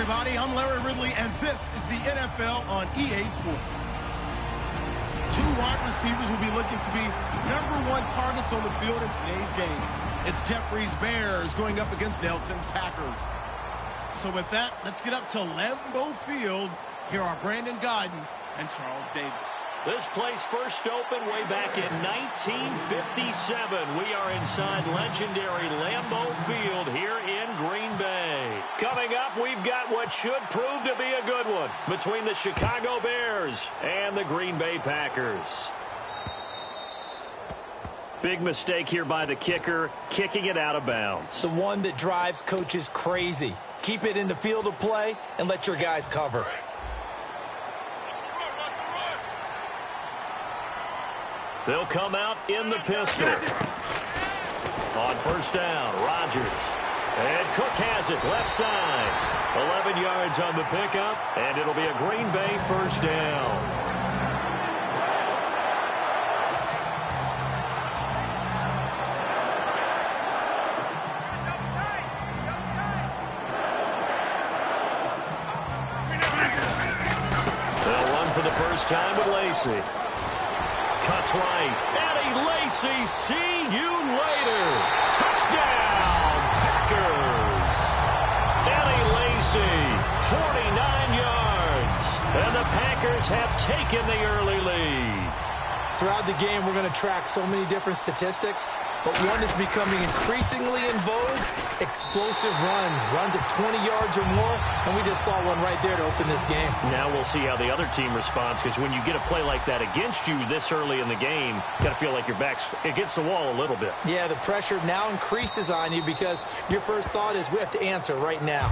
everybody. I'm Larry Ridley, and this is the NFL on EA Sports. Two wide receivers will be looking to be #1 targets on the field in today's game. It's Jeffrey's Bears going up against Nelson's Packers. So with that, let's get up to Lambeau Field. Here are Brandon Godden and Charles Davis. This place first opened way back in 1957. We are inside legendary Lambeau Field here in Green Bay. Coming up, we've got what should prove to be a good one between the Chicago Bears and the Green Bay Packers. Big mistake here by the kicker, kicking it out of bounds. The one that drives coaches crazy. Keep it in the field of play and let your guys cover. They'll come out in the pistol. On first down, Rodgers. And Cook has it, left side. 11 yards on the pickup, and it'll be a Green Bay first down. They'll run for the first time with Lacey. Cuts right. Eddie Lacy, see you later. Touchdown, Packers. Eddie Lacy, 49 yards. And the Packers have taken the early lead. Throughout the game, we're going to track so many different statistics, but one is becoming increasingly in vogue: explosive runs of 20 yards or more, and we just saw one right there to open this game. Now we'll see how the other team responds, because when you get a play like that against you this early in the game, you got to feel like your back's against the wall a little bit. Yeah, the pressure now increases on you because your first thought is we have to answer right now.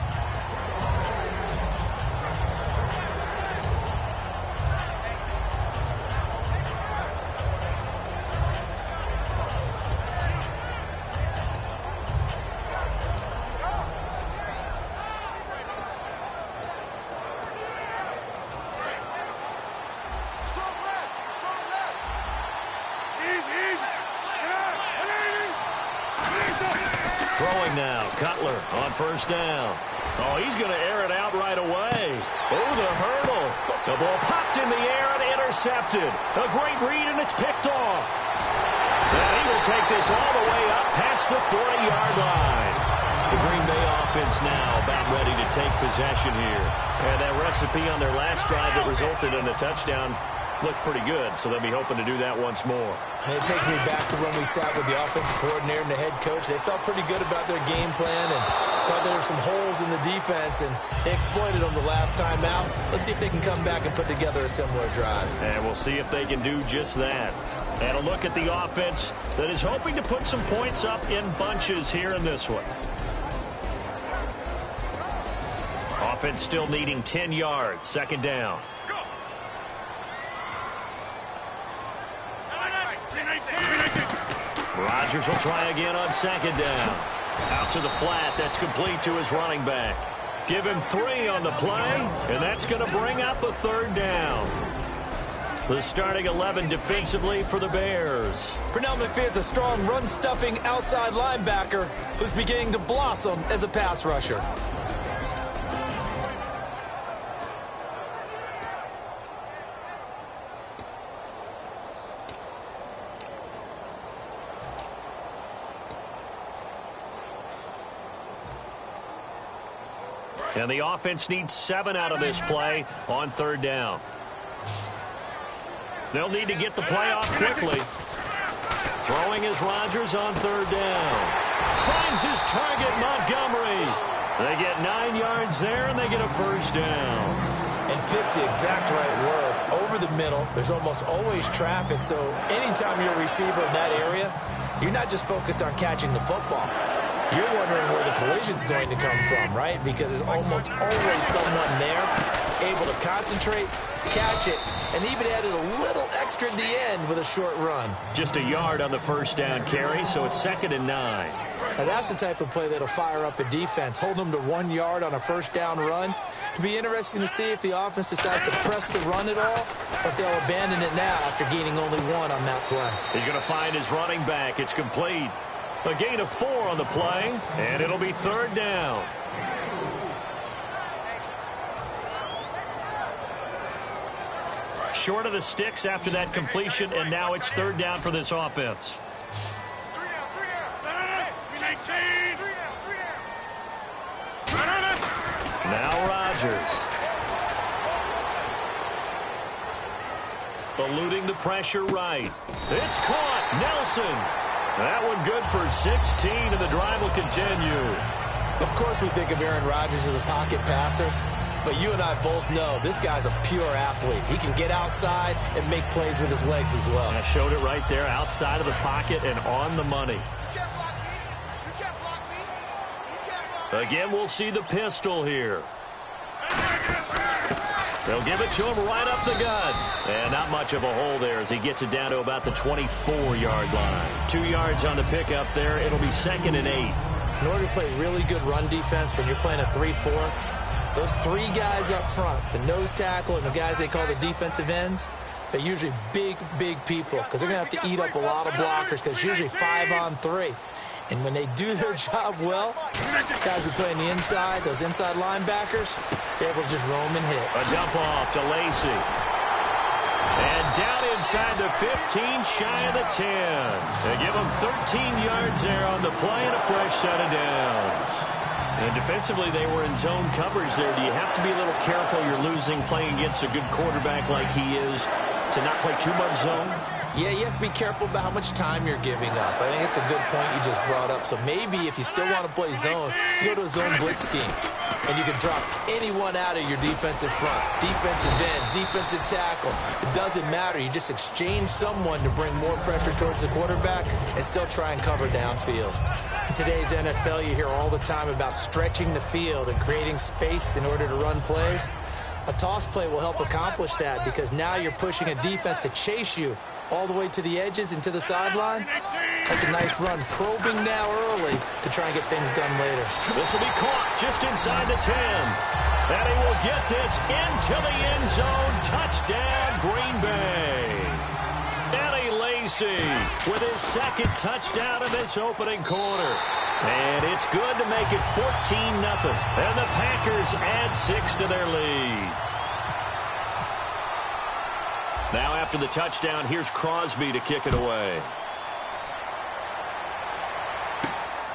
Throwing now, Cutler on first down. Oh, he's going to air it out right away. Oh, the hurdle. The ball popped in the air and intercepted. A great read, and it's picked off. And he will take this all the way up past the 40-yard line. The Green Bay offense now about ready to take possession here. And that recipe on their last drive that resulted in a touchdown looked pretty good, so they'll be hoping to do that once more. And it takes me back to when we sat with the offensive coordinator and the head coach. They felt pretty good about their game plan and thought there were some holes in the defense, and they exploited them the last time out. Let's see if they can come back and put together a similar drive. And we'll see if they can do just that. And a look at the offense that is hoping to put some points up in bunches here in this one. Offense still needing 10 yards, second down. Rodgers will try again on second down. Out to the flat. That's complete to his running back. Give him 3 on the play, and that's going to bring up a third down. The starting 11 defensively for the Bears. Pernell McPhee's a strong run-stuffing outside linebacker who's beginning to blossom as a pass rusher. And the offense needs 7 out of this play on third down. They'll need to get the play off quickly. Throwing is Rodgers on third down. Finds his target, Montgomery. They get 9 yards there, and they get a first down. And fits the exact right word. Over the middle, there's almost always traffic, so anytime you're a receiver in that area, you're not just focused on catching the football. You're wondering where the collision's going to come from, right? Because there's almost always someone there able to concentrate, catch it, and even added a little extra at the end with a short run. Just a yard on the first down carry, so it's 2nd and 9. Now that's the type of play that'll fire up a defense. Hold them to 1 yard on a first down run. It'll be interesting to see if the offense decides to press the run at all, but they'll abandon it now after gaining only 1 on that play. He's going to find his running back. It's complete. A gain of 4 on the play, and it'll be third down. short of the sticks after that completion, and now it's third down for this offense. Now Rodgers. Eluding the pressure right. It's caught. Nelson. That one good for 16, and the drive will continue. Of course we think of Aaron Rodgers as a pocket passer, but you and I both know this guy's a pure athlete. He can get outside and make plays with his legs as well. I showed it right there, outside of the pocket and on the money. Again, we'll see the pistol here. They'll give it to him right up the gut. And not much of a hole there as he gets it down to about the 24-yard line. 2 yards on the pickup there. It'll be 2nd and 8. In order to play really good run defense when you're playing a 3-4, those 3 guys up front, the nose tackle and the guys they call the defensive ends, they're usually big, big people because they're going to have to eat up a lot of blockers because it's usually 5-on-3. And when they do their job well, guys who play on the inside, those inside linebackers, they're able to just roam and hit. A dump off to Lacy. And down inside the 15, shy of the 10. They give him 13 yards there on the play and a fresh set of downs. And defensively, they were in zone coverage there. Do you have to be a little careful? You're losing playing against a good quarterback like he is to not play too much zone? Yeah, you have to be careful about how much time you're giving up. I think it's a good point you just brought up. So maybe if you still want to play zone, you go to a zone blitz scheme. And you can drop anyone out of your defensive front. Defensive end, defensive tackle. It doesn't matter. You just exchange someone to bring more pressure towards the quarterback and still try and cover downfield. In today's NFL, you hear all the time about stretching the field and creating space in order to run plays. A toss play will help accomplish that because now you're pushing a defense to chase you all the way to the edges and to the sideline. That's a nice run, probing now early to try and get things done later. This will be caught just inside the 10. And he will get this into the end zone. Touchdown, Green Bay. Eddie Lacy with his 2nd touchdown of this opening quarter. And it's good to make it 14-0. And the Packers add 6 to their lead. Now after the touchdown, here's Crosby to kick it away.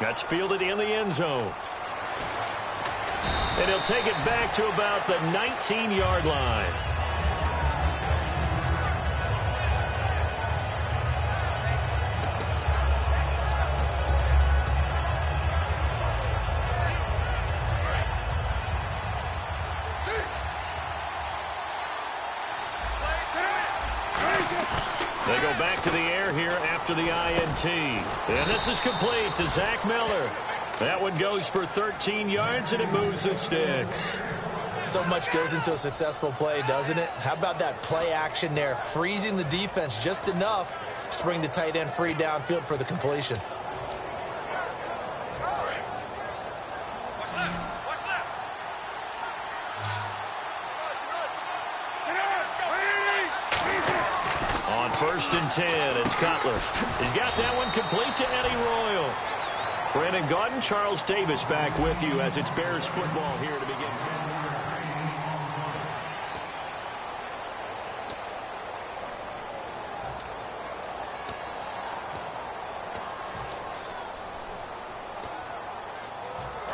That's fielded in the end zone. And he'll take it back to about the 19-yard line. They go back to the air here after the INT. And this is complete to Zach Miller. That one goes for 13 yards, and it moves the sticks. So much goes into a successful play, doesn't it? How about that play action there, freezing the defense just enough to bring the tight end free downfield for the completion. On 1st and 10, it's Cutler. He's got that one complete to Eddie Royal. Brandon Gaudin, Charles Davis back with you as it's Bears football here to begin.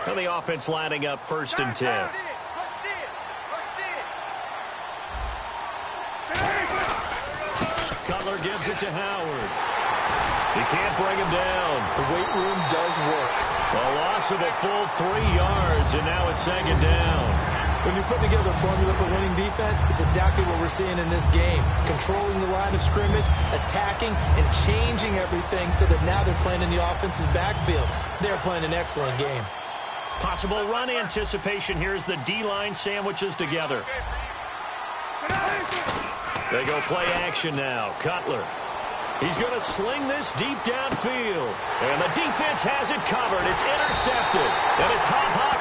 And the offense lining up 1st and 10. Cutler gives it to Howard. He can't bring him down. The weight room does work. A loss of a full 3 yards, and now it's 2nd down. When you're putting together a formula for winning defense, it's exactly what we're seeing in this game. Controlling the line of scrimmage, attacking, and changing everything so that now they're playing in the offense's backfield. They're playing an excellent game. Possible run anticipation here as the D-line sandwiches together. They go play action now. Cutler. He's going to sling this deep downfield. And the defense has it covered. It's intercepted. And it's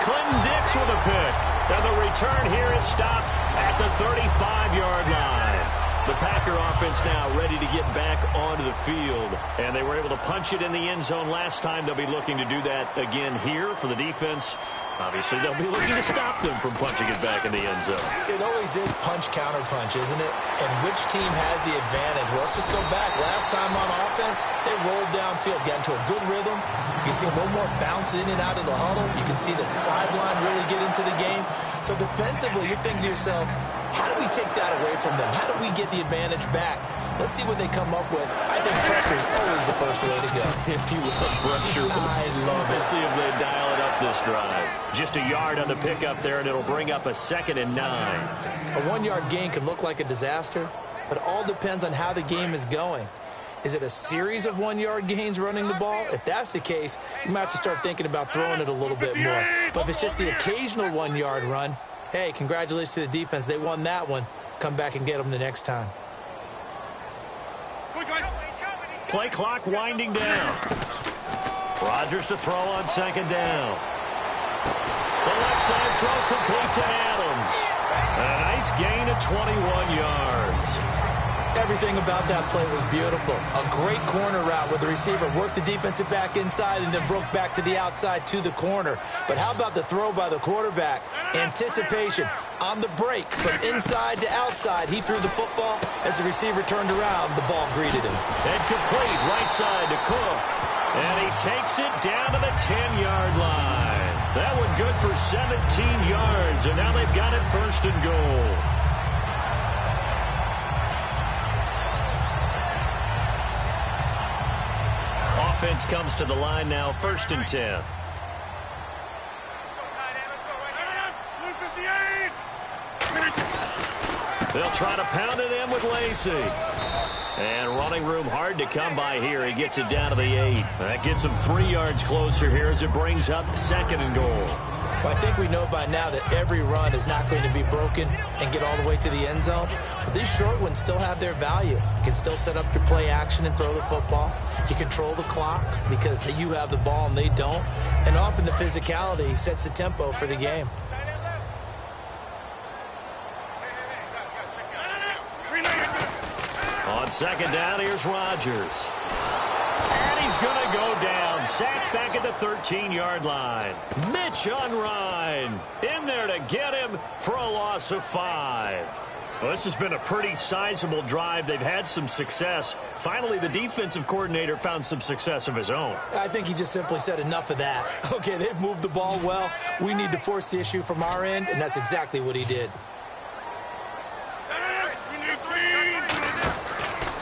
Clinton Dix with a pick. And the return here is stopped at the 35-yard line. The Packer offense now ready to get back onto the field. And they were able to punch it in the end zone last time. They'll be looking to do that again here for the defense. Obviously, they'll be looking to stop them from punching it back in the end zone. It always is punch-counter-punch, isn't it? And which team has the advantage? Well, let's just go back. Last time on offense, they rolled downfield, got into a good rhythm. You can see a little more bounce in and out of the huddle. You can see the sideline really get into the game. So defensively, you're thinking to yourself, how do we take that away from them? How do we get the advantage back? Let's see what they come up with. I think pressure is always the first way to go. If you love pressure, I love it. Let's see if they dial it up this drive. Just a yard on the pickup there, and it'll bring up a 2nd and 9. A 1-yard gain can look like a disaster, but it all depends on how the game is going. Is it a series of 1-yard gains running the ball? If that's the case, you might have to start thinking about throwing it a little bit more. But if it's just the occasional 1-yard run, hey, congratulations to the defense. They won that one. Come back and get them the next time. Play clock winding down. Rodgers to throw on 2nd down. The left side throw complete to Adams. A nice gain of 21 yards. Everything about that play was beautiful. A great corner route where the receiver worked the defensive back inside and then broke back to the outside to the corner. But how about the throw by the quarterback? Anticipation on the break from inside to outside. He threw the football. As the receiver turned around, the ball greeted him. And complete right side to Cook. And he takes it down to the 10-yard line. That one good for 17 yards. And now they've got it 1st and goal. Offense comes to the line now, 1st and 10. They'll try to pound it in with Lacey. And running room hard to come by here. He gets it down to the 8. That gets him 3 yards closer here as it brings up 2nd and goal. Well, I think we know by now that every run is not going to be broken and get all the way to the end zone. But these short ones still have their value. You can still set up your play action and throw the football. You control the clock because you have the ball and they don't. And often the physicality sets the tempo for the game. On 2nd down, here's Rodgers. And he's going to go down. Sacked back at the 13-yard line. Mitch on Ryan. In there to get him for a loss of 5. Well, this has been a pretty sizable drive. They've had some success. Finally, the defensive coordinator found some success of his own. I think he just simply said enough of that. Okay, they've moved the ball well. We need to force the issue from our end, and that's exactly what he did.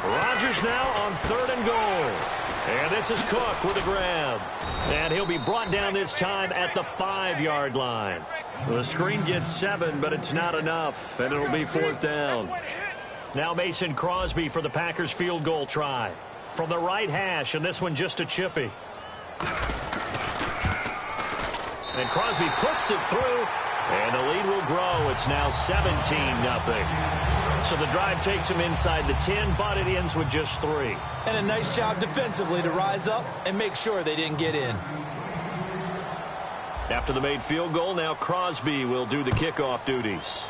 Rodgers now on 3rd and goal. And this is Cook with a grab. And he'll be brought down this time at the 5-yard line. The screen gets 7, but it's not enough. And it'll be 4th down. Now Mason Crosby for the Packers field goal try. From the right hash, and this one just a chippy. And Crosby puts it through. And the lead will grow. It's now 17-0. So the drive takes him inside the 10, but it ends with just 3. And a nice job defensively to rise up and make sure they didn't get in. After the made field goal, now Crosby will do the kickoff duties.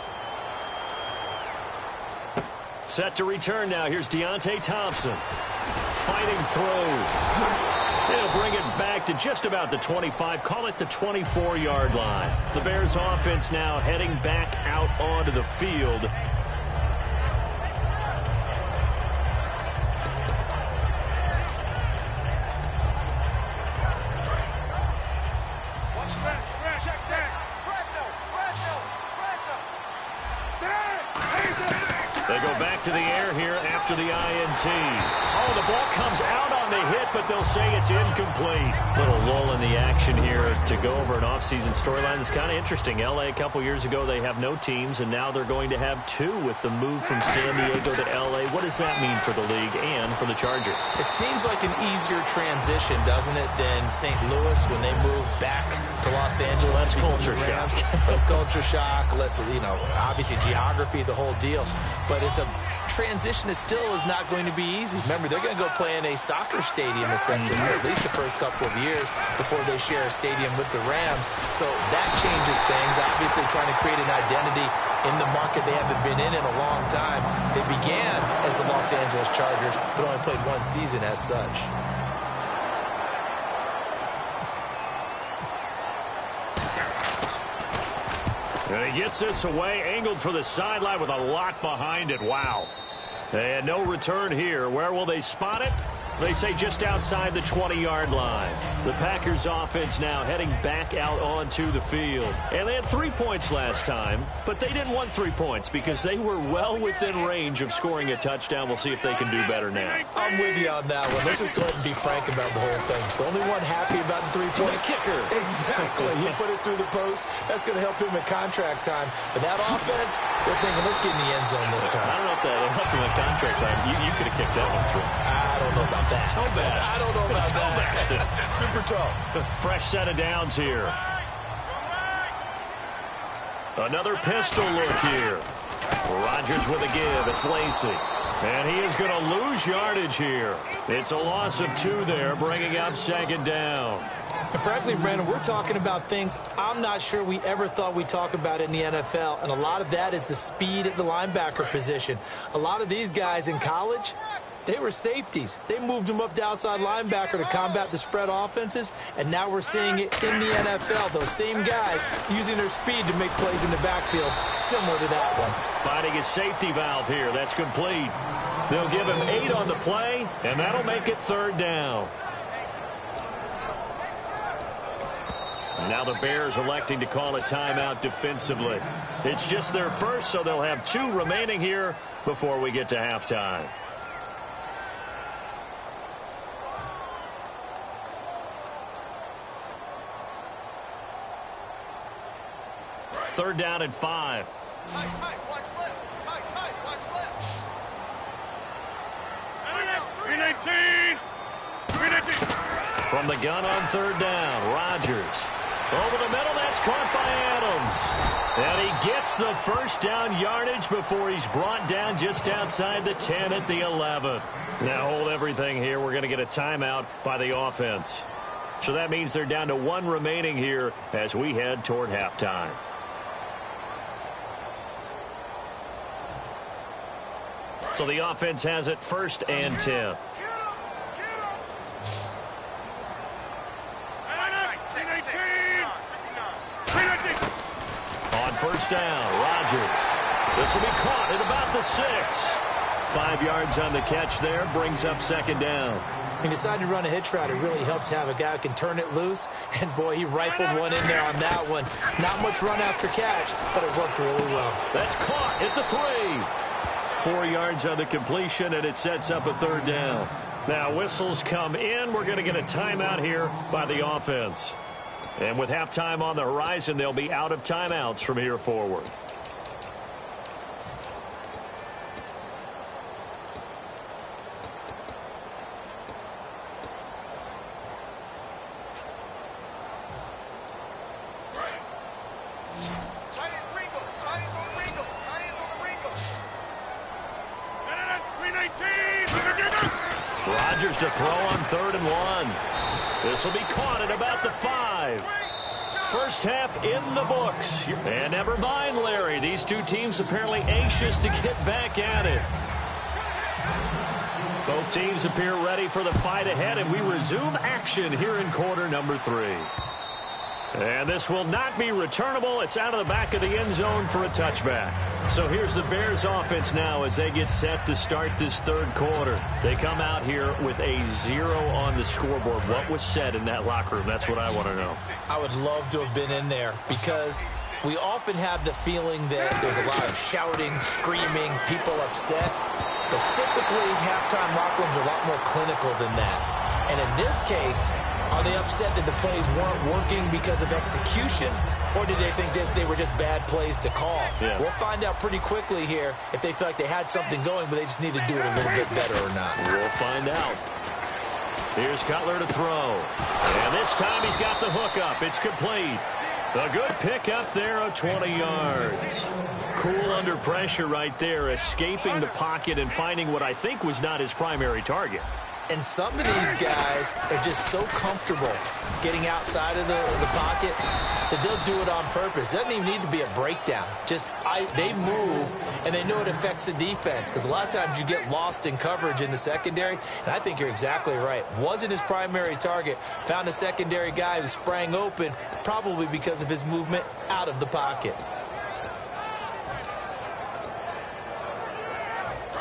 Set to return now. Here's Deontay Thompson. Fighting through. They'll bring it back to just about the 25, call it the 24-yard line. The Bears offense now heading back out onto the field. They go back to the air here after the INT. Oh, the ball comes out on the hit, but they'll say it's incomplete. Little lull in the action here to go over an offseason storyline that's kind of interesting. L.A. a couple years ago, they have no teams, and now they're going to have 2 with the move from San Diego to L.A. What does that mean for the league and for the Chargers? It seems like an easier transition, doesn't it, than St. Louis when they moved back to Los Angeles. Less culture shock. Less culture shock, less, obviously geography, the whole deal. But it's a transition that still is not going to be easy. Remember, they're going to go play in a soccer stadium essentially, or at least the first couple of years before they share a stadium with the Rams. So that changes things. Obviously trying to create an identity in the market they haven't been in a long time. They began as the Los Angeles Chargers, but only played 1 season as such. And he gets this away, angled for the sideline with a lot behind it. Wow. And no return here. Where will they spot it? They say just outside the 20-yard line. The Packers offense now heading back out onto the field. And they had 3 points last time, but they didn't want 3 points because they were well within range of scoring a touchdown. We'll see if they can do better now. I'm with you on that one. Let's just go ahead and be frank about the whole thing. The only one happy about the 3-point kicker. Exactly. He put it through the post. That's going to help him in contract time. But that offense, they're thinking, let's get in the end zone this time. I don't know if that helped him in contract time. You could have kicked that one through. I don't know about that. Toe bash. I don't know about that. Super tall. Fresh set of downs here. Another pistol look here. Rodgers with a give. It's Lacy. And he is going to lose yardage here. It's a loss of 2 there, bringing up 2nd down. And frankly, Brandon, we're talking about things I'm not sure we ever thought we'd talk about in the NFL. And a lot of that is the speed at the linebacker position. A lot of these guys in college, they were safeties. They moved them up to outside linebacker to combat the spread offenses, and now we're seeing it in the NFL. Those same guys using their speed to make plays in the backfield, similar to that one. Finding a safety valve here. That's complete. They'll give him 8 on the play, and that'll make it 3rd down. And now the Bears electing to call a timeout defensively. It's just their first, so they'll have 2 remaining here before we get to halftime. Third down and 5. Tight, watch left. Tight, watch left. 319. From the gun on 3rd down, Rodgers. Over the middle, that's caught by Adams. And he gets the first down yardage before he's brought down just outside the 10 at the 11. Now hold everything here. We're going to get a timeout by the offense. So that means they're down to 1 remaining here as we head toward halftime. So the offense has it 1st and 10. On 1st down, Rodgers. This will be caught at about the 6. 5 yards on the catch there, brings up 2nd down. He decided to run a hitch route. It really helps to have a guy who can turn it loose. And, boy, he rifled one in there on that one. Not much run after catch, but it worked really well. That's caught at the 3. 4 yards on the completion, and it sets up a 3rd down. Now whistles come in. We're going to get a timeout here by the offense. And with halftime on the horizon, they'll be out of timeouts from here forward. Rodgers to throw on 3rd and 1. This will be caught at about the 5. First half in the books. And never mind, Larry. These 2 teams apparently anxious to get back at it. Both teams appear ready for the fight ahead, and we resume action here in quarter number 3. And this will not be returnable. It's out of the back of the end zone for a touchback. So here's the Bears offense now as they get set to start this 3rd quarter. They come out here with a 0 on the scoreboard. What was said in that locker room? That's what I want to know. I would love to have been in there because we often have the feeling that there's a lot of shouting, screaming, people upset. But typically, halftime locker rooms are a lot more clinical than that. And in this case, are they upset that the plays weren't working because of execution, or did they think they were just bad plays to call? Yeah. We'll find out pretty quickly here if they feel like they had something going, but they just need to do it a little bit better or not. We'll find out. Here's Cutler to throw. And this time he's got the hook up. It's complete. A good pick up there of 20 yards. Cool under pressure right there, escaping the pocket and finding what I think was not his primary target. And some of these guys are just so comfortable getting outside of the pocket that they'll do it on purpose. It doesn't even need to be a breakdown. They move, and they know it affects the defense because a lot of times you get lost in coverage in the secondary, and I think you're exactly right. Wasn't his primary target. Found a secondary guy who sprang open, probably because of his movement out of the pocket.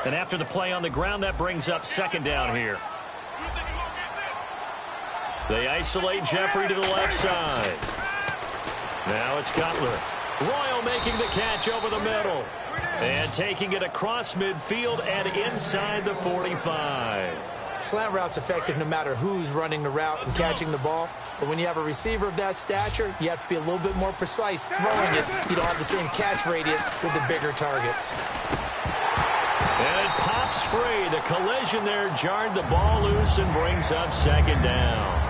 And after the play on the ground, that brings up second down here. They isolate Jeffrey to the left side. Now it's Cutler. Royal making the catch over the middle. And taking it across midfield and inside the 45. Slant route's effective no matter who's running the route and catching the ball. But when you have a receiver of that stature, you have to be a little bit more precise throwing it. You don't have the same catch radius with the bigger targets. And it pops free. The collision there jarred the ball loose and brings up second down.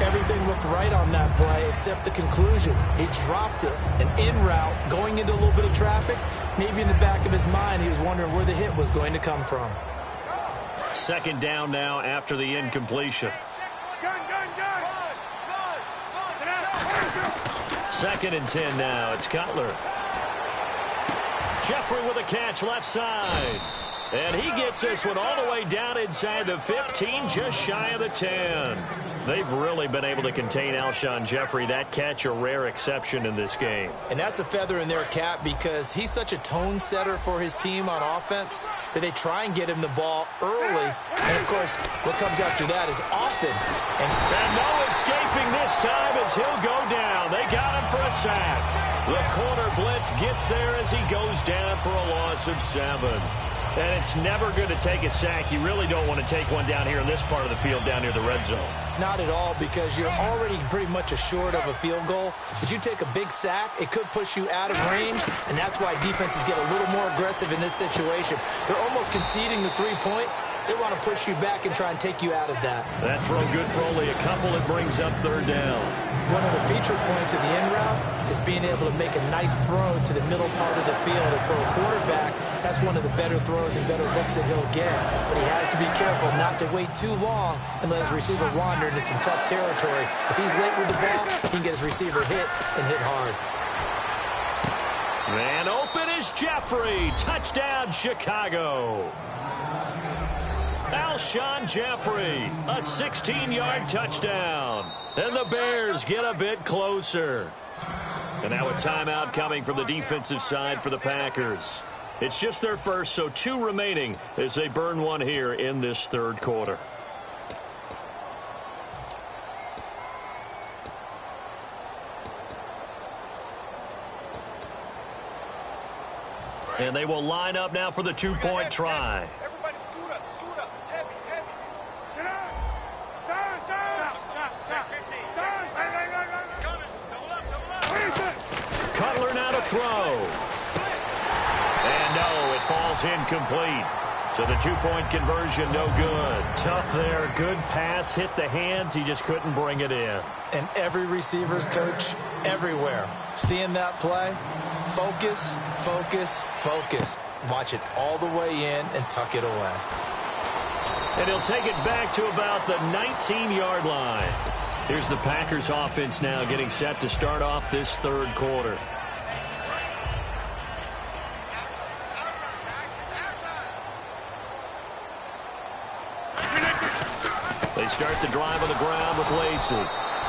Everything looked right on that play except the conclusion. He dropped it, an in route, going into a little bit of traffic. Maybe in the back of his mind, he was wondering where the hit was going to come from. Second down now after the incompletion. Second and 10 now. It's Cutler. Jeffrey with a catch left side. And he gets this one all the way down inside the 15, just shy of the 10. They've really been able to contain Alshon Jeffrey. That catch a rare exception in this game. And that's a feather in their cap because he's such a tone setter for his team on offense that they try and get him the ball early. And, of course, what comes after that is often. And no escaping this time as he'll go down. They got him for a sack. The corner blitz gets there as he goes down for a loss of 7. And it's never good to take a sack. You really don't want to take one down here in this part of the field, down near the red zone. Not at all, because you're already pretty much assured of a field goal. But you take a big sack, it could push you out of range, and that's why defenses get a little more aggressive in this situation. They're almost conceding the 3 points. They want to push you back and try and take you out of that. That throw good for only a couple. It brings up third down. One of the feature points of the in route is being able to make a nice throw to the middle part of the field. And for a quarterback, that's one of the better throws and better looks that he'll get. But he has to be careful not to wait too long and let his receiver wander into some tough territory. If he's late with the ball, he can get his receiver hit and hit hard. And open is Jeffrey. Touchdown, Chicago. Alshon Jeffrey, a 16-yard touchdown. And the Bears get a bit closer. And now a timeout coming from the defensive side for the Packers. It's just their first, so 2 remaining as they burn one here in this third quarter. And they will line up now for the 2-point try. Everybody scoot up, scoot up. Heavy, heavy. Get up. Down, down. Check 15. Coming. Double up. Cutler now to throw. And no, it falls incomplete. So the 2-point conversion, no good. Tough there. Good pass. Hit the hands. He just couldn't bring it in. And every receiver's coach everywhere. Seeing that play, focus, focus, focus. Watch it all the way in and tuck it away. And he'll take it back to about the 19-yard line. Here's the Packers offense now getting set to start off this third quarter. They start the drive on the ground with Lacey.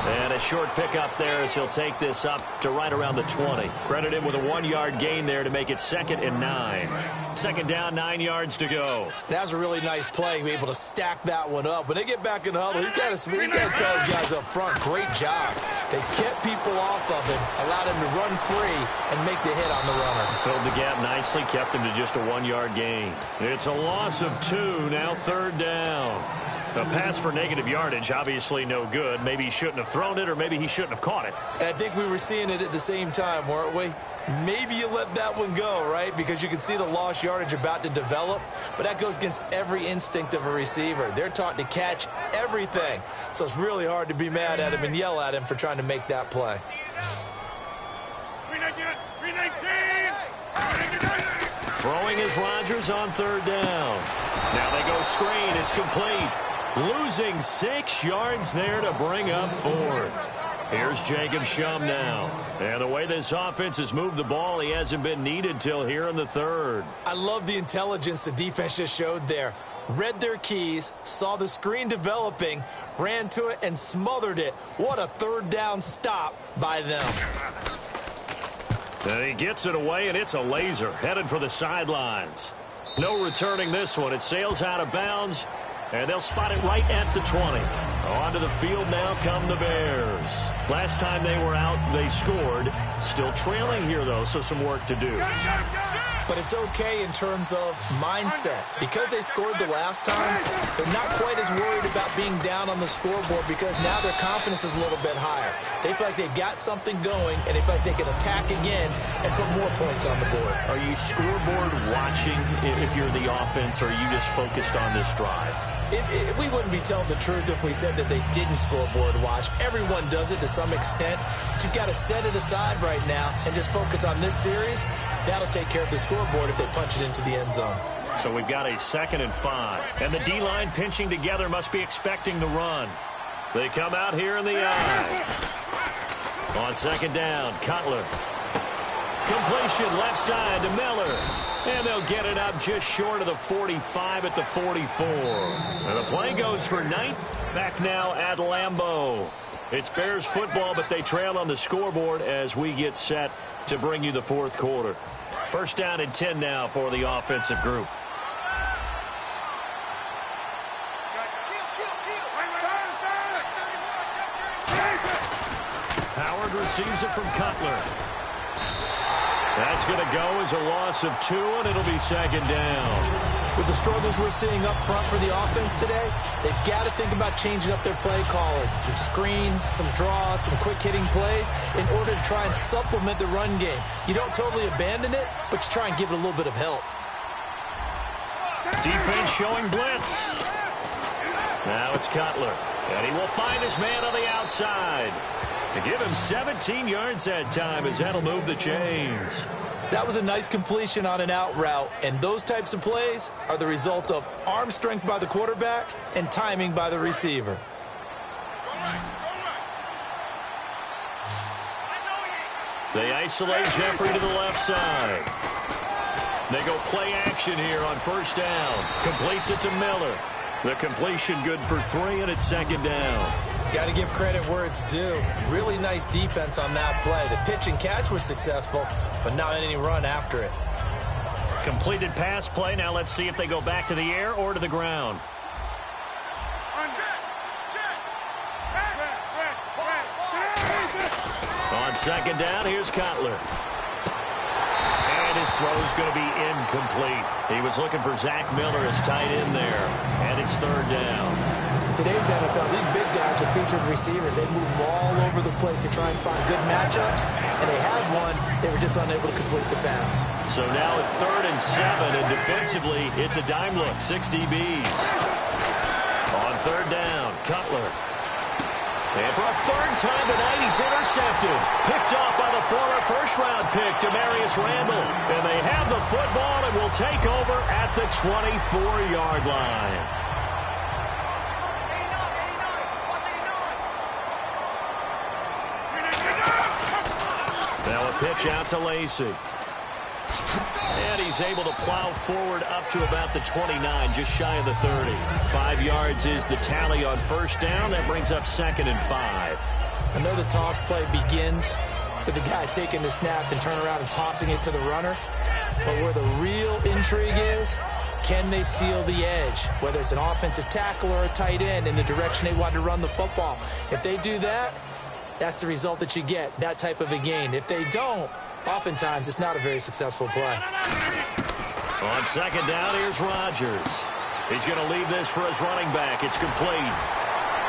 And a short pickup there as he'll take this up to right around the 20. Credit him with a 1-yard gain there to make it 2nd and 9. Second down, 9 yards to go. That was a really nice play, be able to stack that one up. When they get back in the huddle, he's got to tell his guys up front, great job. They kept people off of him, allowed him to run free and make the hit on the runner. Filled the gap nicely, kept him to just a 1-yard gain. It's a loss of 2, now third down. A pass for negative yardage, obviously no good. Maybe he shouldn't have thrown it, or maybe he shouldn't have caught it. And I think we were seeing it at the same time, weren't we? Maybe you let that one go, right? Because you can see the lost yardage about to develop. But that goes against every instinct of a receiver. They're taught to catch everything. So it's really hard to be mad at him and yell at him for trying to make that play. Throwing is Rodgers on third down. Now they go screen. It's complete. Losing 6 yards there to bring up 4th. Here's Jacob Shum now. And the way this offense has moved the ball, he hasn't been needed till here in the third. I love the intelligence the defense just showed there. Read their keys, saw the screen developing, ran to it, and smothered it. What a third down stop by them. And he gets it away, and it's a laser headed for the sidelines. No returning this one. It sails out of bounds, and they'll spot it right at the 20. Onto the field now come the Bears. Last time they were out, they scored. Still trailing here, though, so some work to do. But it's okay in terms of mindset. Because they scored the last time, they're not quite as worried about being down on the scoreboard because now their confidence is a little bit higher. They feel like they've got something going, and they feel like they can attack again and put more points on the board. Are you scoreboard watching if you're the offense, or are you just focused on this drive? We wouldn't be telling the truth if we said that they didn't scoreboard watch. Everyone does it to some extent. But you've got to set it aside right now and just focus on this series. That'll take care of the scoreboard if they punch it into the end zone. So we've got a 2nd and 5. And the D-line pinching together must be expecting the run. They come out here in the eye. On 2nd down, Cutler. Completion left side to Miller. And they'll get it up just short of the 45 at the 44. And the play goes for Knight. Back now at Lambeau. It's Bears football, but they trail on the scoreboard as we get set to bring you the 4th quarter. 1st down and 10 now for the offensive group. Howard receives it from Cutler. That's going to go as a loss of 2, and it'll be 2nd down. With the struggles we're seeing up front for the offense today, they've got to think about changing up their play calling. Some screens, some draws, some quick-hitting plays in order to try and supplement the run game. You don't totally abandon it, but you try and give it a little bit of help. Defense showing blitz. Now it's Cutler, and he will find his man on the outside. To give him 17 yards that time, as that'll move the chains. That was a nice completion on an out route, and those types of plays are the result of arm strength by the quarterback and timing by the receiver. They isolate Jeffrey to the left side. They go play action here on 1st down. Completes it to Miller. The completion good for 3, and it's 2nd down. Got to give credit where it's due. Really nice defense on that play. The pitch and catch was successful, but not any run after it. Completed pass play. Now let's see if they go back to the air or to the ground. On 2nd down, here's Cutler. And his throw is going to be incomplete. He was looking for Zach Miller as tight end there. And it's 3rd down. Today's NFL, these big guys are featured receivers. They move all over the place to try and find good matchups, and they had one. They were just unable to complete the pass. So now at 3rd and 7, and defensively, it's a dime look, 6 DBs. On 3rd down, Cutler. And for a 3rd time tonight, he's intercepted. Picked off by the former 1st-round pick, Demarius Randall. And they have the football and will take over at the 24-yard line. Now a pitch out to Lacey. And he's able to plow forward up to about the 29, just shy of the 30. 5 yards is the tally on 1st down. That brings up 2nd and 5. I know the toss play begins with the guy taking the snap and turning around and tossing it to the runner. But where the real intrigue is, can they seal the edge? Whether it's an offensive tackle or a tight end in the direction they want to run the football. If they do that, that's the result that you get, that type of a gain. If they don't, oftentimes it's not a very successful play. On 2nd down, here's Rodgers. He's going to leave this for his running back. It's complete.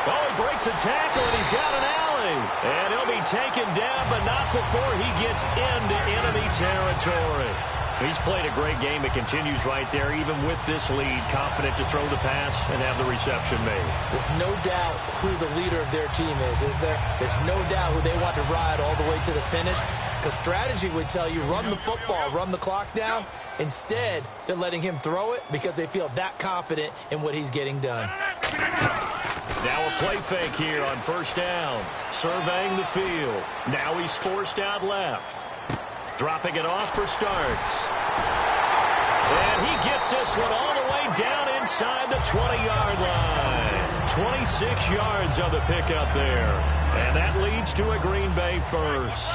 Oh, he breaks a tackle, and he's got an alley. And he'll be taken down, but not before he gets into enemy territory. He's played a great game. It continues right there, even with this lead, confident to throw the pass and have the reception made. There's no doubt who the leader of their team is there? There's no doubt who they want to ride all the way to the finish. Because strategy would tell you, run the football, run the clock down. Instead, they're letting him throw it because they feel that confident in what he's getting done. Now a play fake here on 1st down. Surveying the field. Now he's forced out left. Dropping it off for Starks. And he gets this one all the way down inside the 20-yard line. 26 yards on the pickup there. And that leads to a Green Bay first.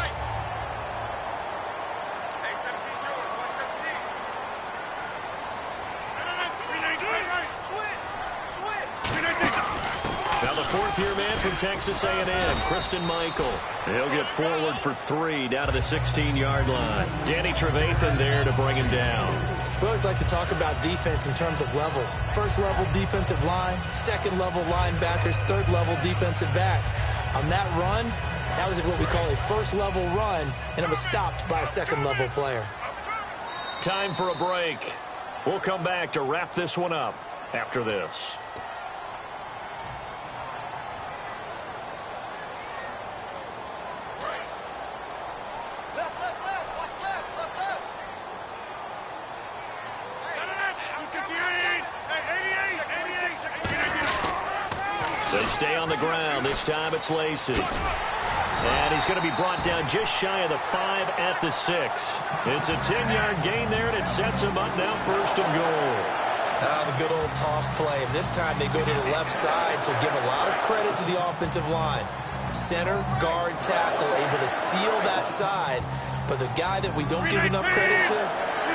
fourth-year man from Texas A&M, Kristen Michael. He'll get forward for 3 down to the 16-yard line. Danny Trevathan there to bring him down. We always like to talk about defense in terms of levels. First-level defensive line, second-level linebackers, third-level defensive backs. On that run, that was what we call a first-level run, and it was stopped by a second-level player. Time for a break. We'll come back to wrap this one up after this. They stay on the ground. This time it's Lacey. And he's going to be brought down just shy of the 5 at the 6. It's a 10-yard gain there, and it sets him up now 1st and goal. The good old toss play. And this time they go to the left side, so give a lot of credit to the offensive line. Center, guard, tackle, able to seal that side. But the guy that we don't give enough credit to,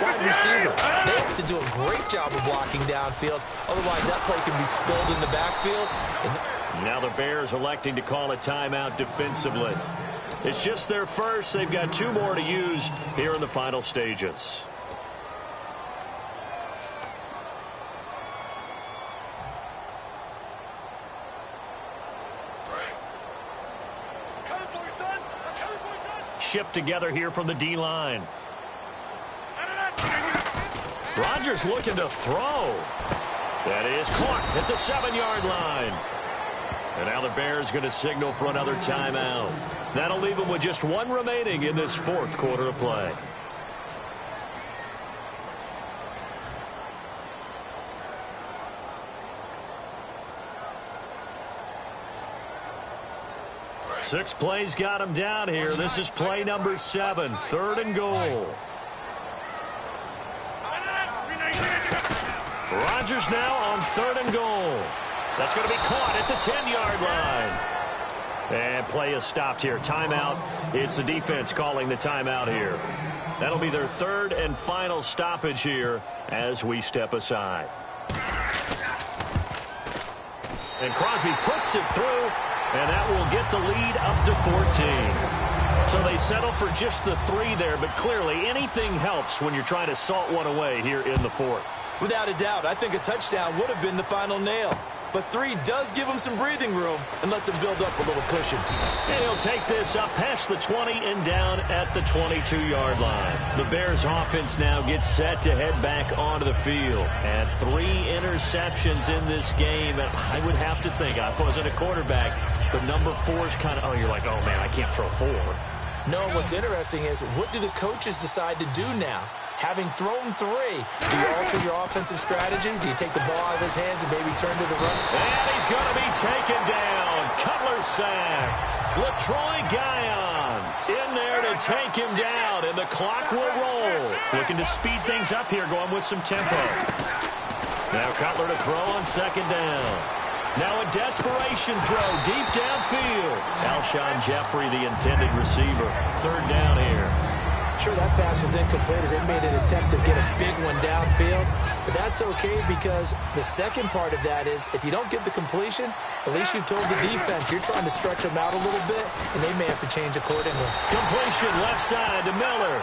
wide receiver. They have to do a great job of blocking downfield. Otherwise, that play can be spilled in the backfield. Now the Bears electing to call a timeout defensively. It's just their first. They've got 2 more to use here in the final stages. Shift together here from the D-line. Rodgers looking to throw. That is caught at the 7-yard line. And now the Bears going to signal for another timeout. That'll leave them with just 1 remaining in this 4th quarter of play. Six plays got him down here. This is play number 7, 3rd and goal. Rodgers now on 3rd and goal. That's going to be caught at the 10-yard line. And play is stopped here. Timeout. It's the defense calling the timeout here. That'll be their 3rd and final stoppage here as we step aside. And Crosby puts it through, and that will get the lead up to 14. So they settle for just the 3 there, but clearly anything helps when you're trying to salt one away here in the 4th. Without a doubt, I think a touchdown would have been the final nail. But 3 does give him some breathing room and lets him build up a little cushion. And he'll take this up past the 20 and down at the 22-yard line. The Bears offense now gets set to head back onto the field. And 3 interceptions in this game. And I would have to think, I wasn't a quarterback, but number 4 is kind of, oh, you're like, oh, man, I can't throw 4. No, what's interesting is what do the coaches decide to do now? Having thrown 3, do you alter your offensive strategy? Do you take the ball out of his hands and maybe turn to the run? And he's going to be taken down. Cutler sacked. LaTroy Guion in there to take him down, and the clock will roll. Looking to speed things up here, going with some tempo. Now Cutler to throw on 2nd down. Now a desperation throw deep downfield. Alshon Jeffrey, the intended receiver. 3rd down here. Sure, that pass was incomplete as they made an attempt to get a big one downfield. But that's okay because the second part of that is if you don't get the completion, at least you've told the defense you're trying to stretch them out a little bit, and they may have to change accordingly. Completion left side to Miller.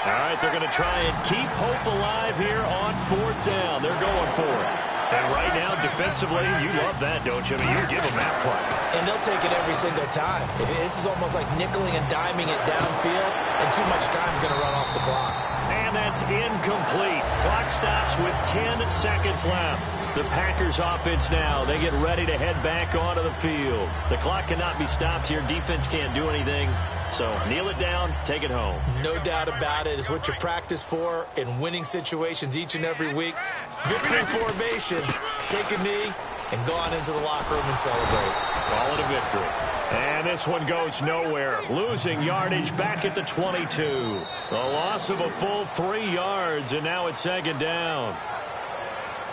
All right, they're going to try and keep hope alive here on 4th down. They're going for it. And right now, defensively, you love that, don't you? I mean, you give them that play. And they'll take it every single time. This is almost like nickeling and diming it downfield, and too much time's going to run off the clock. And that's incomplete. Clock stops with 10 seconds left. The Packers offense now, they get ready to head back onto the field. The clock cannot be stopped here. Defense can't do anything. So kneel it down, take it home. No doubt about it. It's what you practice for in winning situations each and every week. Victory formation. Take a knee and go on into the locker room and celebrate. Call it a victory. And this one goes nowhere. Losing yardage back at the 22. The loss of a full 3 yards, and now it's 2nd down.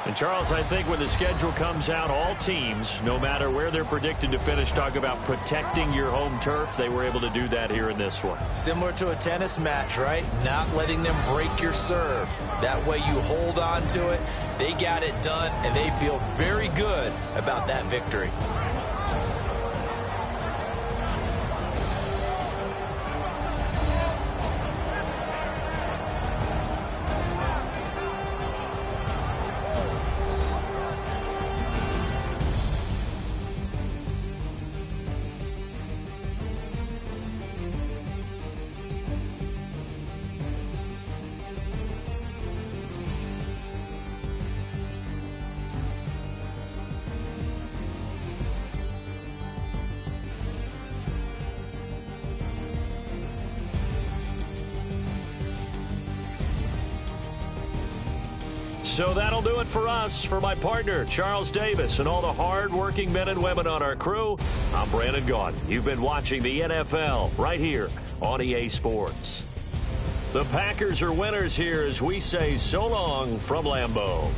And, Charles, I think when the schedule comes out, all teams, no matter where they're predicted to finish, talk about protecting your home turf. They were able to do that here in this one. Similar to a tennis match, right? Not letting them break your serve. That way you hold on to it. They got it done, and they feel very good about that victory. So that'll do it for us. For my partner, Charles Davis, and all the hard-working men and women on our crew, I'm Brandon Gaudin. You've been watching the NFL right here on EA Sports. The Packers are winners here as we say so long from Lambeau.